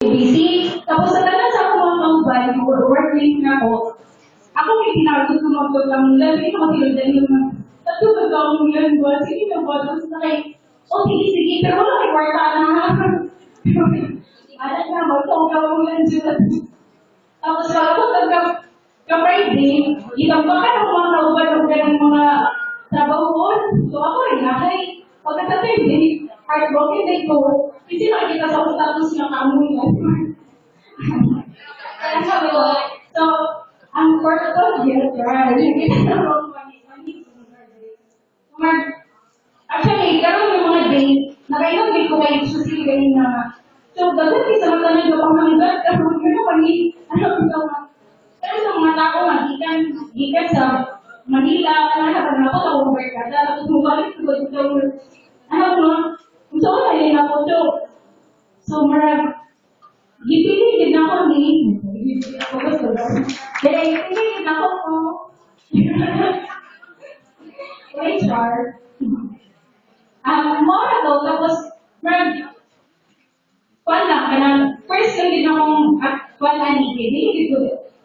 busy. Tapos sa tanan sa akong mga kauban, workmate na ako, ako may tinawag ko magod lang nila, hindi ko matilundan yung tatupag ako nila, sige na ba, tapos na kay, sige, pero wala kay kwarta na. Anak na, magtonggaw mo lang dyan. Tapos kapag ka-Friday, itambakan ang mga kauban ng ganang mga trabaho ko. So ako rin, pagkatapos heartbroken din ko, kasi nakikita sa status ng amoy na. Kaya sabi ko, so, ang first of year, actually, karoon yung mga day, nakailang day ko kayo sa siligayin na, so, dapat isa mata na yung panganggat, karoon yun pagi, pero sa mga tao, gikan sa Manila, nakakatagal ako sa overkada, tapos mabalik ko ito, so, ayun ako to. So, gipili din ako ni, kaya gipili din ako ko, HR, mora daw, tapos, first lang din akong,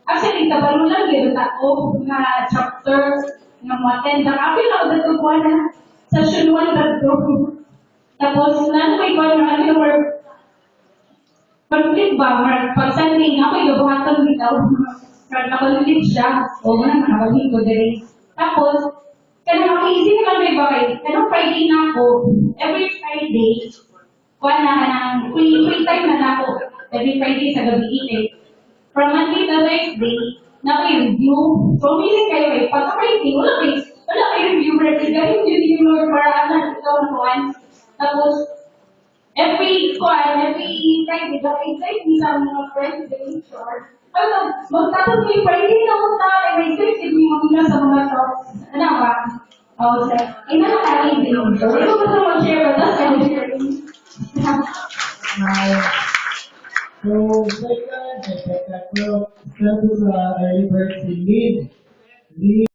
actually, kabalo lang yun, ako na chapter, na mo-attend, nakapil ako dito po na, session 1 dito. Tapos, may pag-click ba, pag-sending, ako yung buhatan bitaw. Nakakulit siya, o na, nakawagin ko diri. Tapos, kanang easy naman may bakay, kanang Friday na ako, every Friday, free time na ako, every Friday sa gabi From Monday to Thursday, review. So, minsan kayo pagka-Friday, wala kayo review, ganun yung Lord para ikaw na once. Tapos, every Friday, isang mga president short. Magtatapos may Friday na punta, may Thursday may mga sa mga talks. Ano ba? Sir. Ina na tayo din. So, ito ko sa mag-share with us and sharing. So, second, 12 early bird si Lead.